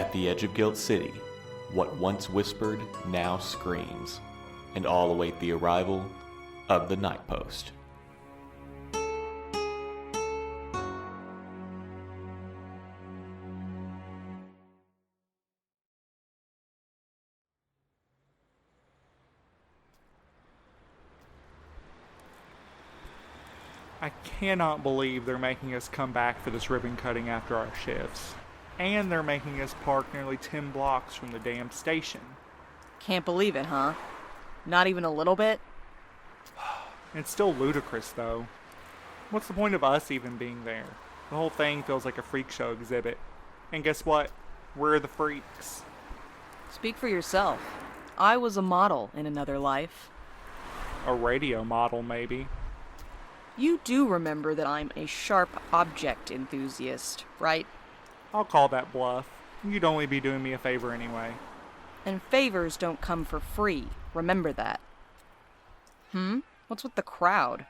At the edge of Guilt City, what once whispered now screams, and all await the arrival of the Night Post. I cannot believe they're making us come back for this ribbon cutting after our shifts. And they're making us park nearly 10 blocks from the damn station. Can't believe it, huh? Not even a little bit? It's still ludicrous, though. What's the point of us even being there? The whole thing feels like a freak show exhibit. And guess what? We're the freaks. Speak for yourself. I was a model in another life. A radio model, maybe. You do remember that I'm a sharp object enthusiast, right? I'll call that bluff. You'd only be doing me a favor anyway. And favors don't come for free. Remember that. What's with the crowd?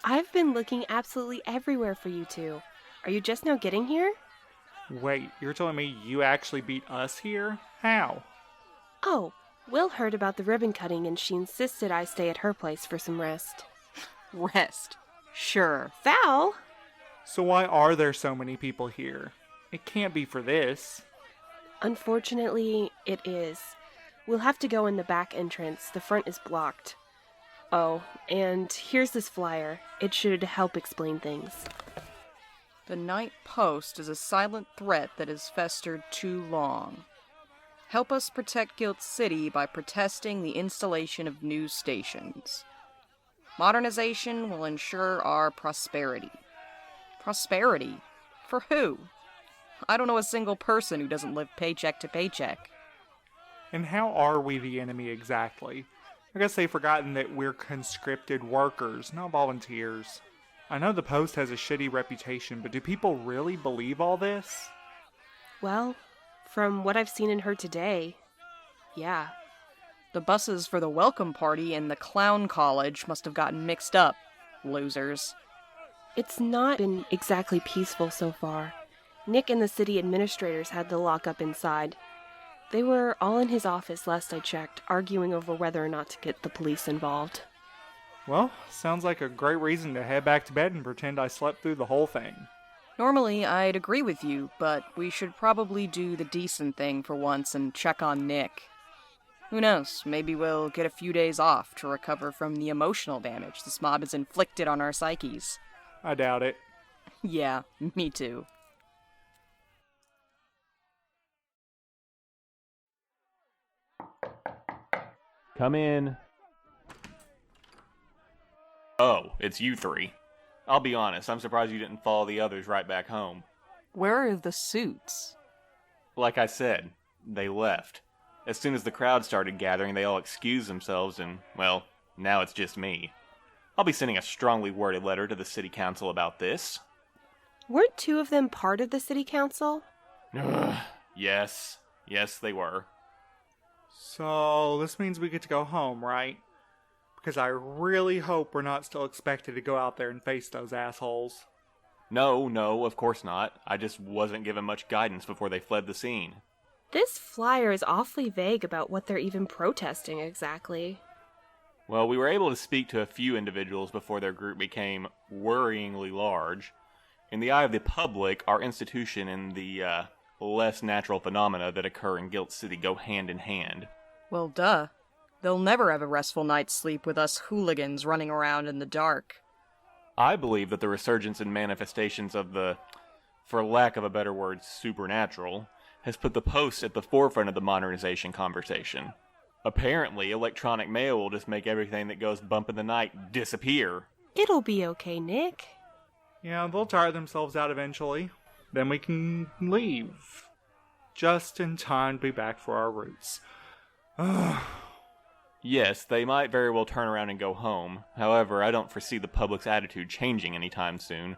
I've been looking absolutely everywhere for you two. Are you just now getting here? Wait, you're telling me you actually beat us here? How? Oh, Will heard about the ribbon cutting and she insisted I stay at her place for some rest. Rest. Sure. Val! So why are there so many people here? It can't be for this. Unfortunately, it is. We'll have to go in the back entrance. The front is blocked. Oh, and here's this flyer. It should help explain things. The Night Post is a silent threat that has festered too long. Help us protect Guilt City by protesting the installation of new stations. Modernization will ensure our prosperity. Prosperity? For who? I don't know a single person who doesn't live paycheck to paycheck. And how are we the enemy exactly? I guess they've forgotten that we're conscripted workers, not volunteers. I know the Post has a shitty reputation, but do people really believe all this? Well, from what I've seen and heard today, yeah. The buses for the welcome party and the clown college must have gotten mixed up. Losers. It's not been exactly peaceful so far. Nick and the city administrators had to lock up inside. They were all in his office last I checked, arguing over whether or not to get the police involved. Well, sounds like a great reason to head back to bed and pretend I slept through the whole thing. Normally, I'd agree with you, but we should probably do the decent thing for once and check on Nick. Who knows, maybe we'll get a few days off to recover from the emotional damage this mob has inflicted on our psyches. I doubt it. Yeah, me too. Come in. Oh, it's you three. I'll be honest, I'm surprised you didn't follow the others right back home. Where are the suits? Like I said, they left. As soon as the crowd started gathering, they all excused themselves and, well, now it's just me. I'll be sending a strongly worded letter to the city council about this. Weren't two of them part of the city council? Yes, they were. So, this means we get to go home, right? Because I really hope we're not still expected to go out there and face those assholes. No, of course not. I just wasn't given much guidance before they fled the scene. This flyer is awfully vague about what they're even protesting exactly. Well, we were able to speak to a few individuals before their group became worryingly large. In the eye of the public, our institution and the, less natural phenomena that occur in Guilt City go hand in hand. Well, duh. They'll never have a restful night's sleep with us hooligans running around in the dark. I believe that the resurgence and manifestations of the, for lack of a better word, supernatural, has put the Post at the forefront of the modernization conversation. Apparently, electronic mail will just make everything that goes bump in the night disappear. It'll be okay, Nick. Yeah, they'll tire themselves out eventually. Then we can leave. Just in time to be back for our roots. Yes, they might very well turn around and go home. However, I don't foresee the public's attitude changing anytime soon.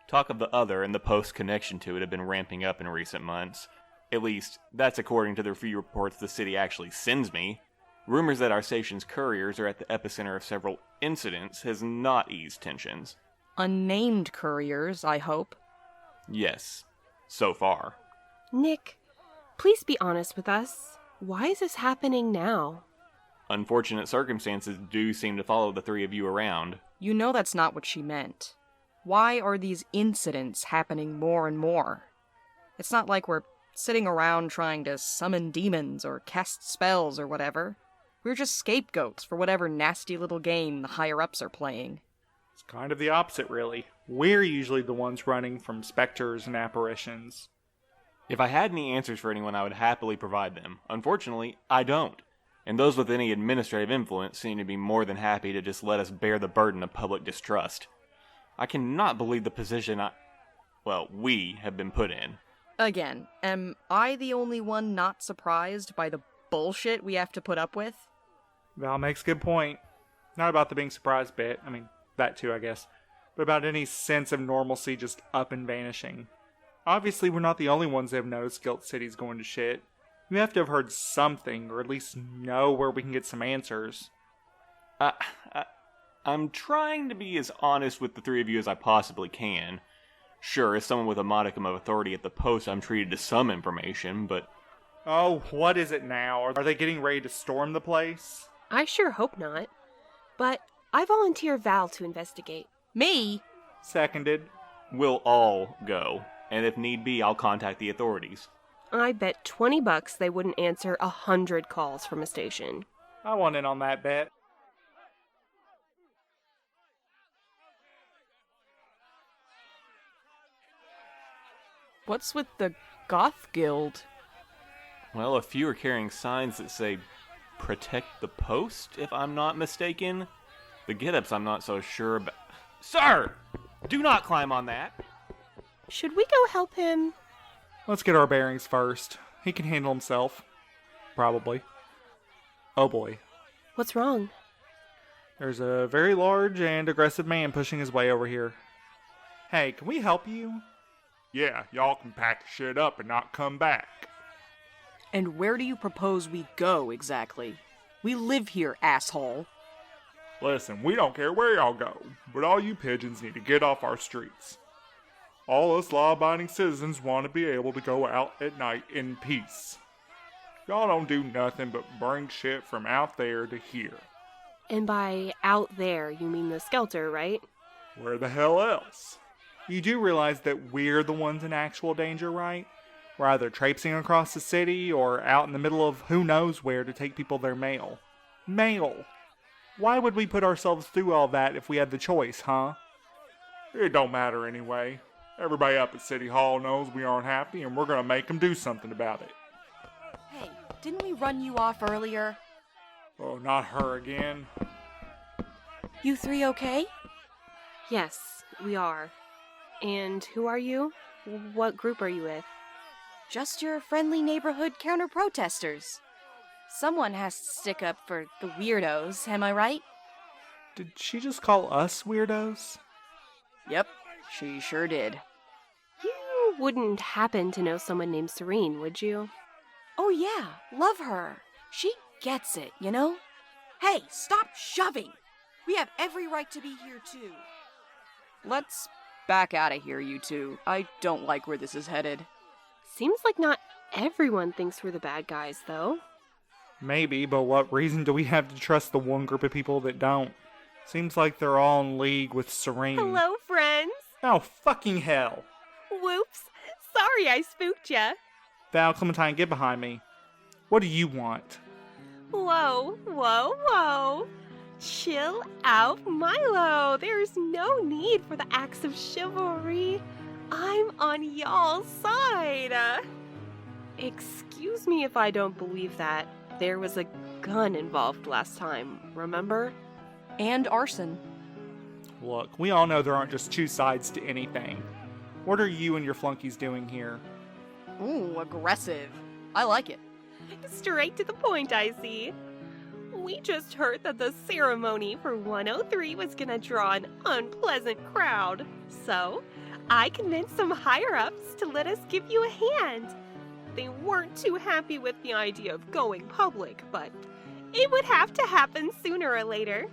Talk of the other and the Post's connection to it have been ramping up in recent months. At least, that's according to the few reports the city actually sends me. Rumors that our station's couriers are at the epicenter of several incidents has not eased tensions. Unnamed couriers, I hope. Yes. So far. Nick, please be honest with us. Why is this happening now? Unfortunate circumstances do seem to follow the three of you around. You know that's not what she meant. Why are these incidents happening more and more? It's not like we're sitting around trying to summon demons or cast spells or whatever. We're just scapegoats for whatever nasty little game the higher-ups are playing. It's kind of the opposite, really. We're usually the ones running from specters and apparitions. If I had any answers for anyone, I would happily provide them. Unfortunately, I don't. And those with any administrative influence seem to be more than happy to just let us bear the burden of public distrust. I cannot believe the position we have been put in. Again, am I the only one not surprised by the bullshit we have to put up with? Val makes a good point. Not about the being surprised bit, I mean, that too, I guess, but about any sense of normalcy just up and vanishing. Obviously, we're not the only ones that have noticed Guilt City's going to shit. You have to have heard something, or at least know where we can get some answers. I'm trying to be as honest with the three of you as I possibly can. Sure, as someone with a modicum of authority at the post, I'm treated to some information, but... Oh, what is it now? Are they getting ready to storm the place? I sure hope not. But I volunteer Val to investigate. Me? Seconded. We'll all go, and if need be, I'll contact the authorities. I bet $20 they wouldn't answer 100 calls from a station. I want in on that bet. What's with the Goth Guild? Well, a few are carrying signs that say, "Protect the post," if I'm not mistaken. The get-ups I'm not so sure about. Sir! Do not climb on that! Should we go help him? Let's get our bearings first. He can handle himself. Probably. Oh boy. What's wrong? There's a very large and aggressive man pushing his way over here. Hey, can we help you? Yeah, y'all can pack the shit up and not come back. And where do you propose we go, exactly? We live here, asshole. Listen, we don't care where y'all go, but all you pigeons need to get off our streets. All us law-abiding citizens want to be able to go out at night in peace. Y'all don't do nothing but bring shit from out there to here. And by out there, you mean the Skelter, right? Where the hell else? You do realize that we're the ones in actual danger, right? We're either traipsing across the city or out in the middle of who knows where to take people their mail. Mail! Why would we put ourselves through all that if we had the choice, huh? It don't matter anyway. Everybody up at City Hall knows we aren't happy and we're gonna make them do something about it. Hey, didn't we run you off earlier? Oh, not her again. You three okay? Yes, we are. And who are you? What group are you with? Just your friendly neighborhood counter-protesters. Someone has to stick up for the weirdos, am I right? Did she just call us weirdos? Yep, she sure did. You wouldn't happen to know someone named Serene, would you? Oh yeah, love her. She gets it, you know? Hey, stop shoving! We have every right to be here too. Let's back out of here, you two. I don't like where this is headed. Seems like not everyone thinks we're the bad guys, though. Maybe, but what reason do we have to trust the one group of people that don't? Seems like they're all in league with Serene. Hello, friends. Oh, fucking hell. Whoops. Sorry I spooked ya. Val, Clementine, get behind me. What do you want? Whoa, whoa, whoa. Chill out, Milo. There's no need for the acts of chivalry. I'm on y'all's side. Excuse me if I don't believe that. There was a gun involved last time, remember? And arson. Look, we all know there aren't just two sides to anything. What are you and your flunkies doing here? Ooh, aggressive. I like it. Straight to the point, I see. We just heard that the ceremony for 103 was gonna draw an unpleasant crowd. So, I convinced some higher-ups to let us give you a hand. They weren't too happy with the idea of going public, but it would have to happen sooner or later.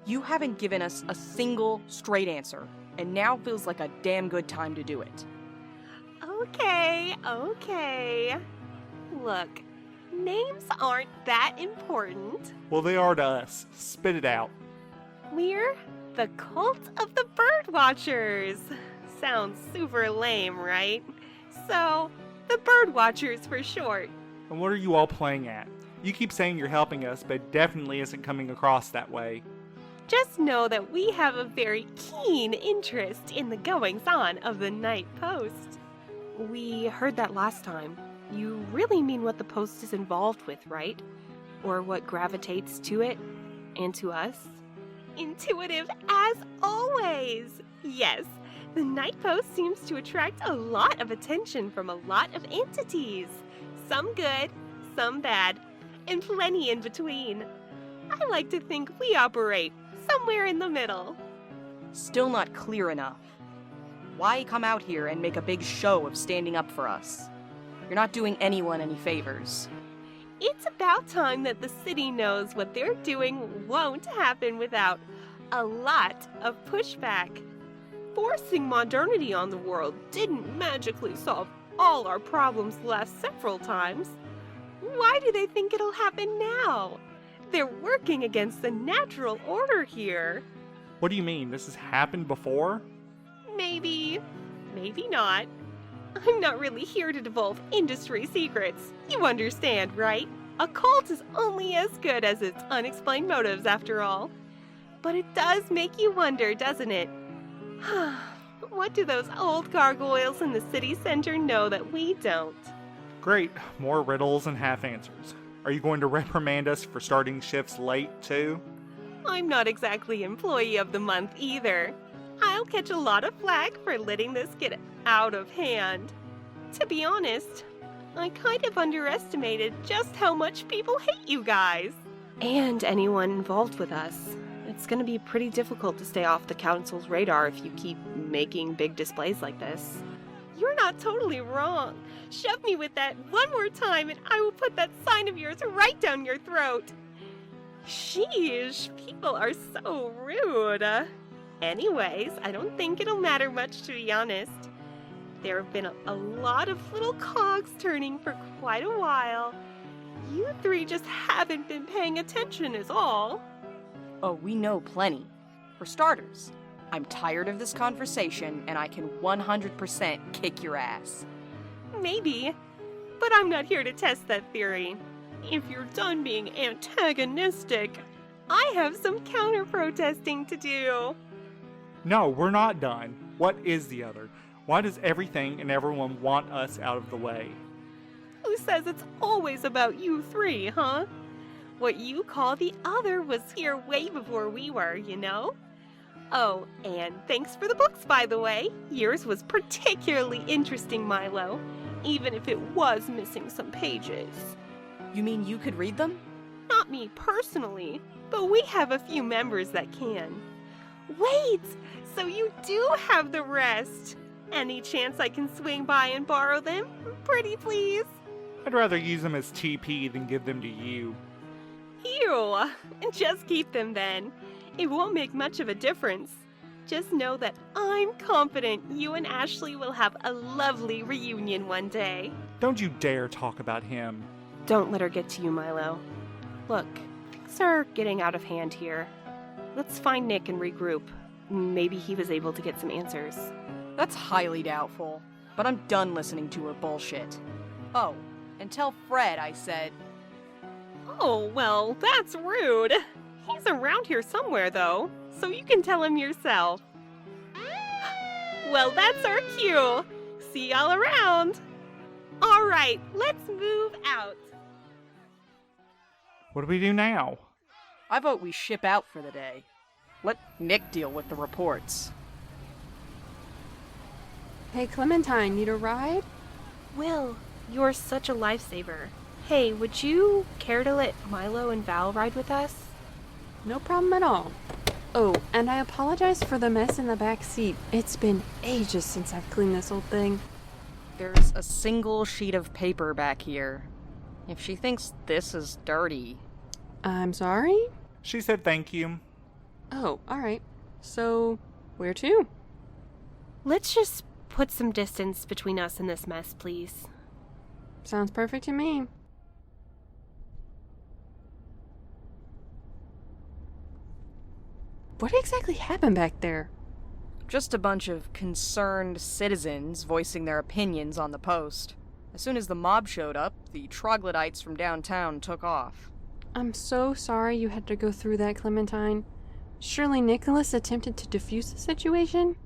You haven't given us a single straight answer, and now feels like a damn good time to do it. Oh Okay. Look, names aren't that important. Well, they are to us. Spit it out. We're the Cult of the Birdwatchers. Sounds super lame, right? So, the Birdwatchers for short. And what are you all playing at? You keep saying you're helping us, but it definitely isn't coming across that way. Just know that we have a very keen interest in the goings-on of the Night Post. We heard that last time. You really mean what the Post is involved with, right? Or what gravitates to it and to us? Intuitive as always! Yes, the Night Post seems to attract a lot of attention from a lot of entities. Some good, some bad, and plenty in between. I like to think we operate somewhere in the middle. Still not clear enough. Why come out here and make a big show of standing up for us? You're not doing anyone any favors. It's about time that the city knows what they're doing won't happen without a lot of pushback. Forcing modernity on the world didn't magically solve all our problems the last several times. Why do they think it'll happen now? They're working against the natural order here. What do you mean? This has happened before? Maybe not. I'm not really here to divulge industry secrets. You understand, right? A cult is only as good as its unexplained motives, after all. But it does make you wonder, doesn't it? What do those old gargoyles in the city center know that we don't? Great. More riddles and half answers. Are you going to reprimand us for starting shifts late, too? I'm not exactly employee of the month either. I'll catch a lot of flack for letting this get out of hand. To be honest, I kind of underestimated just how much people hate you guys. And anyone involved with us. It's going to be pretty difficult to stay off the council's radar if you keep making big displays like this. You're not totally wrong. Shove me with that one more time and I will put that sign of yours right down your throat. Sheesh, people are so rude. Anyways, I don't think it'll matter much, to be honest. There have been a lot of little cogs turning for quite a while. You three just haven't been paying attention is all. Oh, we know plenty. For starters, I'm tired of this conversation and I can 100% kick your ass. Maybe, but I'm not here to test that theory. If you're done being antagonistic, I have some counter-protesting to do. No, we're not done. What is the other? Why does everything and everyone want us out of the way? Who says it's always about you three, huh? What you call the other was here way before we were, you know? Oh, and thanks for the books, by the way. Yours was particularly interesting, Milo, even if it was missing some pages. You mean you could read them? Not me personally, but we have a few members that can. Wait, so you do have the rest? Any chance I can swing by and borrow them? Pretty please? I'd rather use them as TP than give them to you. Ew, just keep them then. It won't make much of a difference. Just know that I'm confident you and Ashley will have a lovely reunion one day. Don't you dare talk about him. Don't let her get to you, Milo. Look, things are getting out of hand here. Let's find Nick and regroup. Maybe he was able to get some answers. That's highly doubtful, but I'm done listening to her bullshit. Oh, and tell Fred I said... Oh, well, that's rude. He's around here somewhere, though, so you can tell him yourself. Well, that's our cue. See y'all around. All right, let's move out. What do we do now? I vote we ship out for the day. Let Nick deal with the reports. Hey, Clementine, need a ride? Will, you're such a lifesaver. Hey, would you care to let Milo and Val ride with us? No problem at all. Oh, and I apologize for the mess in the back seat. It's been ages since I've cleaned this old thing. There's a single sheet of paper back here. If she thinks this is dirty... I'm sorry? She said thank you. Oh, alright. So, where to? Let's just put some distance between us and this mess, please. Sounds perfect to me. What exactly happened back there? Just a bunch of concerned citizens voicing their opinions on the post. As soon as the mob showed up, the troglodytes from downtown took off. I'm so sorry you had to go through that, Clementine. Surely Nicholas attempted to defuse the situation?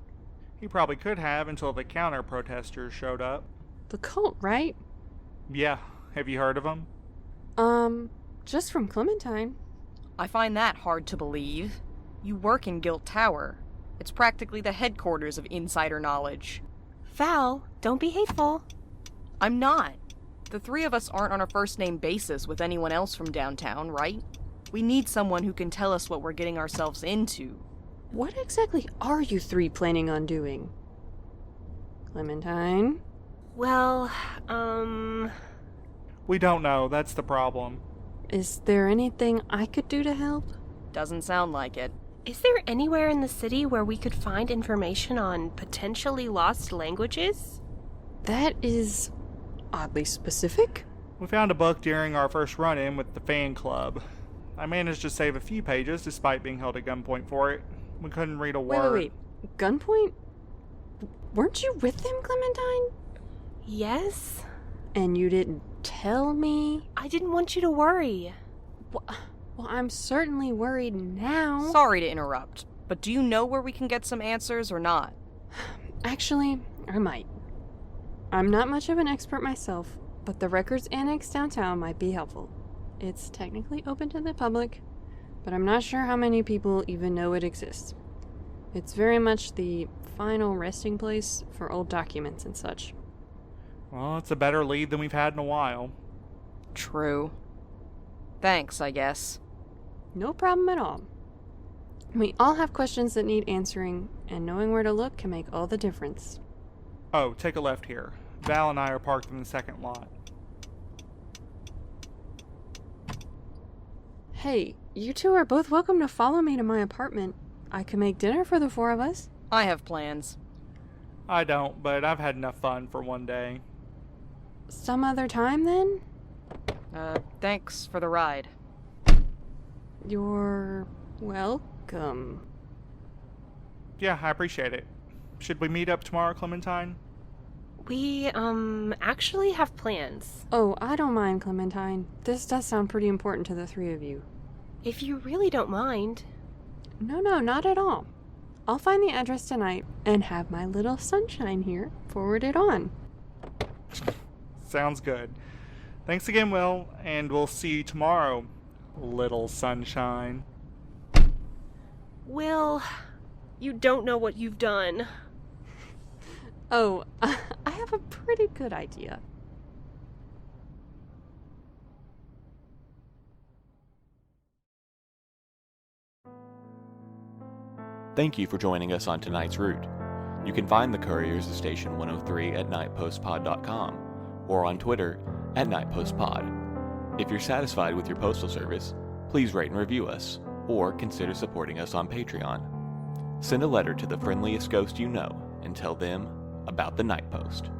He probably could have until the counter-protesters showed up. The cult, right? Yeah, have you heard of them? Just from Clementine. I find that hard to believe. You work in Gilt Tower. It's practically the headquarters of insider knowledge. Val, don't be hateful. I'm not. The three of us aren't on a first-name basis with anyone else from downtown, right? We need someone who can tell us what we're getting ourselves into. What exactly are you three planning on doing? Clementine? Well, We don't know, that's the problem. Is there anything I could do to help? Doesn't sound like it. is there anywhere in the city where we could find information on potentially lost languages? That is oddly specific. We found a book during our first run-in with the fan club. I managed to save a few pages despite being held at gunpoint for it. We couldn't read a word. Wait. Gunpoint? Weren't you with them, Clementine? Yes? And you didn't tell me? I didn't want you to worry. Well, I'm certainly worried now. Sorry to interrupt, but do you know where we can get some answers or not? Actually, I might. I'm not much of an expert myself, but the records annex downtown might be helpful. It's technically open to the public, but I'm not sure how many people even know it exists. It's very much the final resting place for old documents and such. Well, it's a better lead than we've had in a while. True. Thanks, I guess. No problem at all. We all have questions that need answering, and knowing where to look can make all the difference. Oh, take a left here. Val and I are parked in the second lot. Hey, you two are both welcome to follow me to my apartment. I can make dinner for the four of us. I have plans. I don't, but I've had enough fun for one day. Some other time, then? Thanks for the ride. You're welcome. Yeah, I appreciate it. Should we meet up tomorrow, Clementine? We, actually have plans. Oh, I don't mind, Clementine. This does sound pretty important to the three of you. If you really don't mind. No, not at all. I'll find the address tonight and have my little sunshine here forward it on. Sounds good. Thanks again, Will, and we'll see you tomorrow, little sunshine. Will, you don't know what you've done. Oh, I have a pretty good idea. Thank you for joining us on tonight's route. You can find the Couriers of Station 103 at nightpostpod.com or on Twitter at nightpostpod. If you're satisfied with your postal service, please rate and review us, or consider supporting us on Patreon. Send a letter to the friendliest ghost you know and tell them about the Night Post.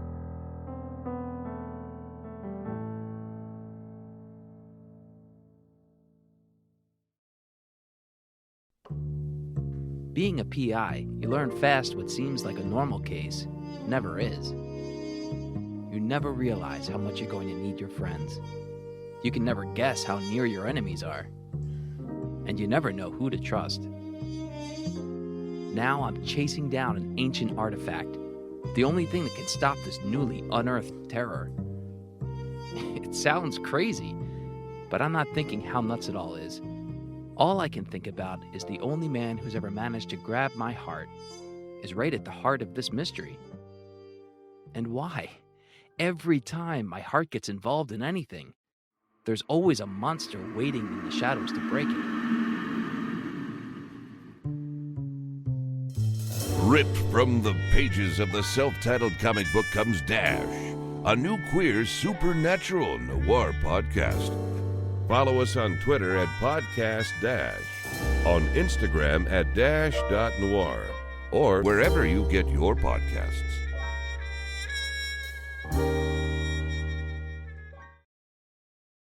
Being a PI, you learn fast what seems like a normal case never is. You never realize how much you're going to need your friends. You can never guess how near your enemies are. And you never know who to trust. Now I'm chasing down an ancient artifact, the only thing that can stop this newly unearthed terror. It sounds crazy, but I'm not thinking how nuts it all is. All I can think about is the only man who's ever managed to grab my heart is right at the heart of this mystery. And why? Every time my heart gets involved in anything, there's always a monster waiting in the shadows to break it. Ripped from the pages of the self-titled comic book comes Dash, a new queer supernatural noir podcast. Follow us on Twitter at Podcast Dash, on Instagram at dash.noir, or wherever you get your podcasts. Bye.